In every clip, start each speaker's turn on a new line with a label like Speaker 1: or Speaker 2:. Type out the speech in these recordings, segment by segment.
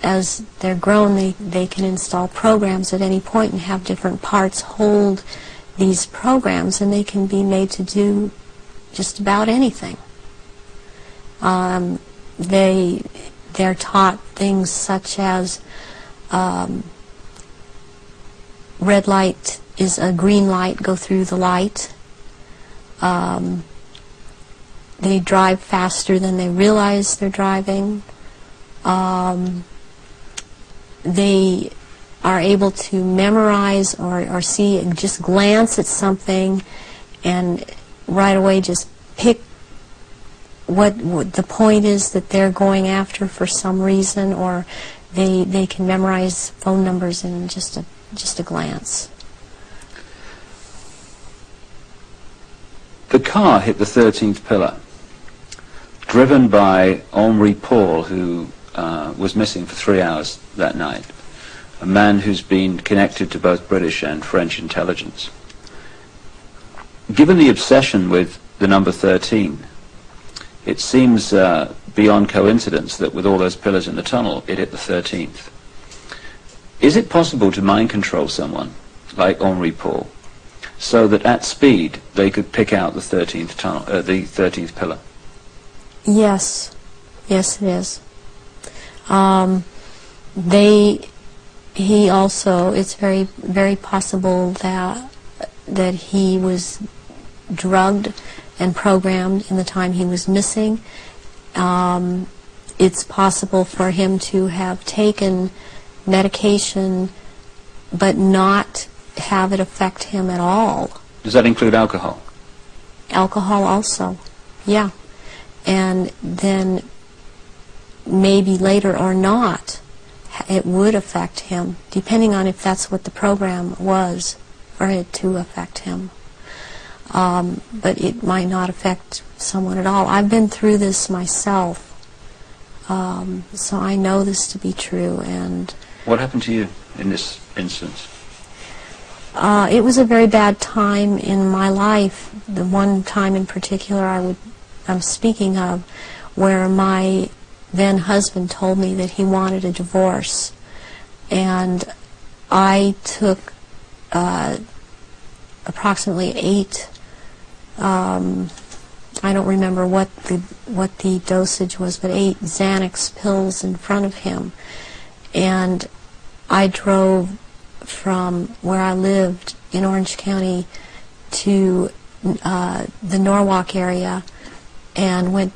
Speaker 1: as they're grown, they can install programs at any point and have different parts hold these programs, and they can be made to do just about anything. They're taught things such as red light is a green light, go through the light. They drive faster than they realize they're driving. They are able to memorize or see and just glance at something and right away just pick what the point is that they're going after for some reason, or they can memorize phone numbers in just a glance.
Speaker 2: The car hit the 13th pillar, driven by Henri Paul, who was missing for 3 hours that night, a man who's been connected to both British and French intelligence. Given the obsession with the number 13, it seems beyond coincidence that with all those pillars in the tunnel, it hit the 13th. Is it possible to mind control someone like Henri Paul so that at speed they could pick out the 13th tunnel, the 13th pillar?
Speaker 1: Yes, yes, it is. He also, it's very, very possible that he was drugged and programmed in the time he was missing. It's possible for him to have taken medication but not have it affect him at all.
Speaker 2: Does that include alcohol?
Speaker 1: Alcohol also, yeah. And then maybe later or not, it would affect him, depending on if that's what the program was for it to affect him. But it might not affect someone at all. I've been through this myself, so I know this to be true. And
Speaker 2: what happened to you in this instance?
Speaker 1: It was a very bad time in my life. The one time in particular I'm speaking of, where my then husband told me that he wanted a divorce, and I took approximately 8. I don't remember what the dosage was, but 8 Xanax pills in front of him, and I drove from where I lived in Orange County to the Norwalk area and went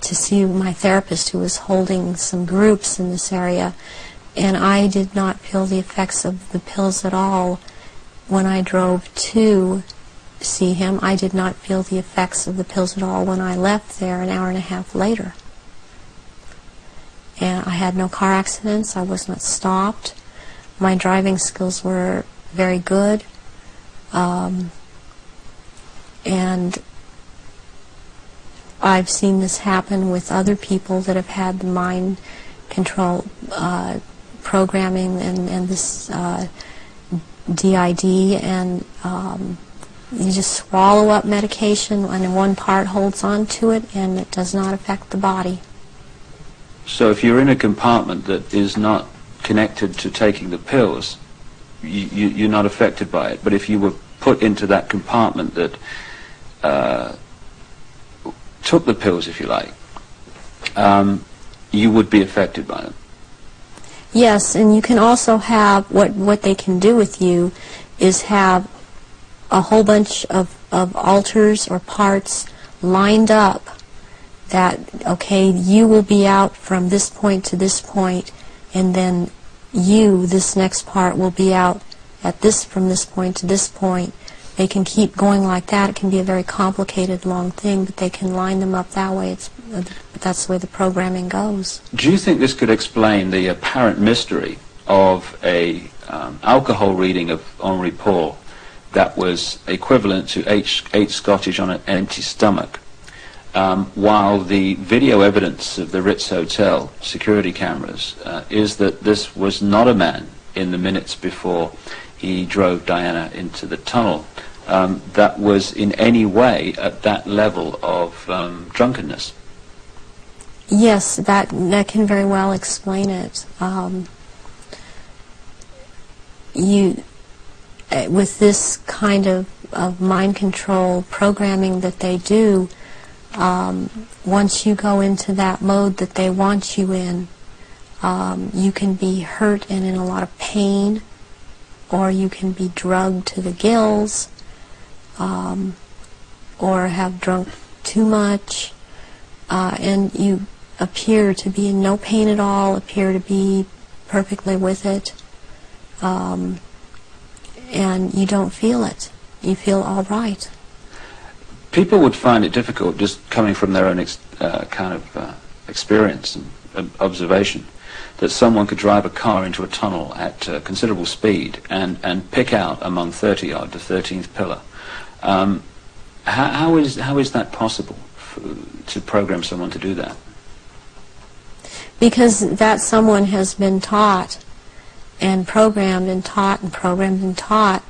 Speaker 1: to see my therapist, who was holding some groups in this area, and I did not feel the effects of the pills at all when I drove to see him. I did not feel the effects of the pills at all when I left there an hour and a half later. And I had no car accidents. I was not stopped. My driving skills were very good. And I've seen this happen with other people that have had the mind control programming and this DID, and you just swallow up medication and one part holds on to it and it does not affect the body.
Speaker 2: So if you're in a compartment that is not connected to taking the pills, you're not affected by it. But if you were put into that compartment that took the pills, if you like, you would be affected by them.
Speaker 1: Yes, and you can also have, what they can do with you is have a whole bunch of altars or parts lined up that, okay, you will be out from this point to this point, and then you, this next part, will be out at this, from this point to this point. They can keep going like that. It can be a very complicated, long thing, but they can line them up that way. That's the way the programming goes.
Speaker 2: Do you think this could explain the apparent mystery of a alcohol reading of Henri Paul that was equivalent to 8 Scottish on an empty stomach, while the video evidence of the Ritz Hotel security cameras is that this was not a man in the minutes before he drove Diana into the tunnel that was in any way at that level of drunkenness?
Speaker 1: Yes, that can very well explain it. With this kind of mind control programming that they do, once you go into that mode that they want you in, you can be hurt and in a lot of pain, or you can be drugged to the gills, or have drunk too much, and you appear to be in no pain at all, appear to be perfectly with it, and you don't feel it. You feel all right.
Speaker 2: People would find it difficult, just coming from their own experience and observation, that someone could drive a car into a tunnel at considerable speed and pick out among 30 odd the 13th pillar. How is that possible to program someone to do that?
Speaker 1: Because that someone has been taught and programmed and taught and programmed and taught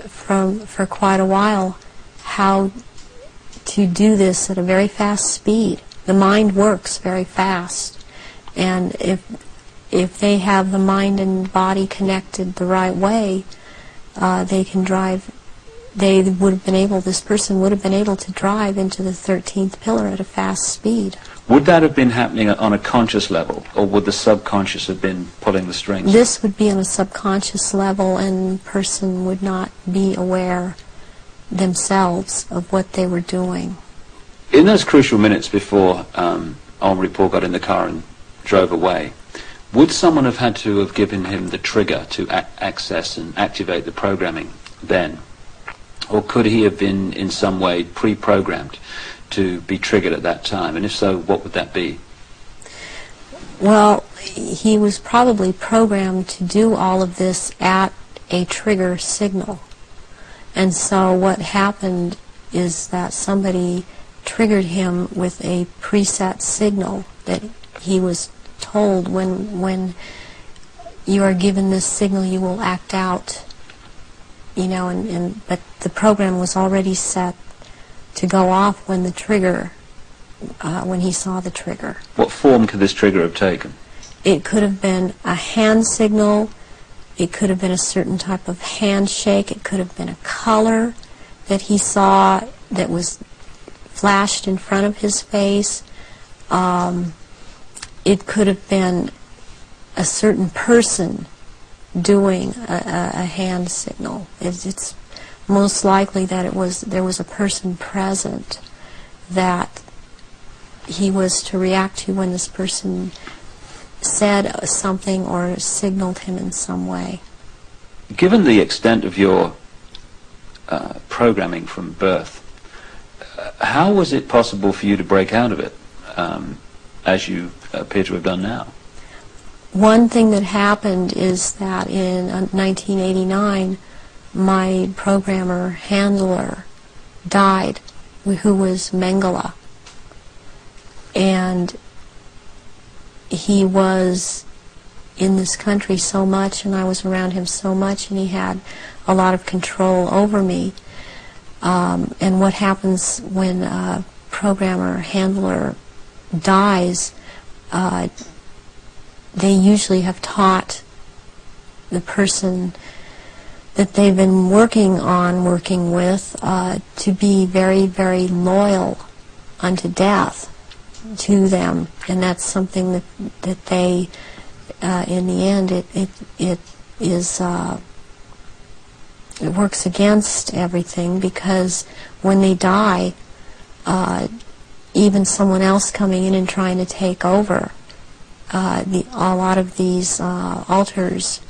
Speaker 1: for quite a while how to do this at a very fast speed. The mind works very fast, and if they have the mind and body connected the right way, they can drive. This person would have been able to drive into the 13th pillar at a fast speed.
Speaker 2: Would that have been happening on a conscious level, or would the subconscious have been pulling the strings?
Speaker 1: This would be on a subconscious level, and the person would not be aware themselves of what they were doing.
Speaker 2: In those crucial minutes before Henri Paul got in the car and drove away, would someone have had to have given him the trigger to access and activate the programming then? Or could he have been in some way pre-programmed to be triggered at that time? And if so, what would that be?
Speaker 1: Well, he was probably programmed to do all of this at a trigger signal. And so what happened is that somebody triggered him with a preset signal that he was told, when you are given this signal, you will act out, but the program was already set to go off when the trigger, when he saw the trigger.
Speaker 2: What form could this trigger have taken?
Speaker 1: It could have been a hand signal, it could have been a certain type of handshake, it could have been a color that he saw that was flashed in front of his face. It could have been a certain person doing a hand signal. It's most likely that there was a person present that he was to react to when this person said something or signaled him in some way.
Speaker 2: Given the extent of your programming from birth, how was it possible for you to break out of it, as you appear to have done now?
Speaker 1: One thing that happened is that in 1989, my programmer handler died, who was Mengele. And he was in this country so much, and I was around him so much, and he had a lot of control over me. And what happens when a programmer handler dies, they usually have taught the person that they've been working with, to be very, very loyal unto death to them, and that's something that they, in the end, it works against everything, because when they die, even someone else coming in and trying to take over, a lot of these altars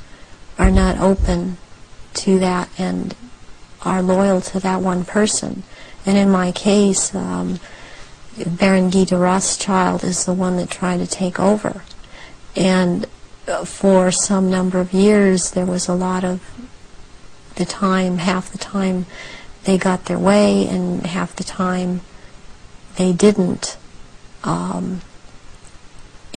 Speaker 1: are not open to that and are loyal to that one person. And in my case, Baron Guy de Rothschild is the one that tried to take over. And for some number of years, there was a lot of the time, half the time they got their way, and half the time they didn't.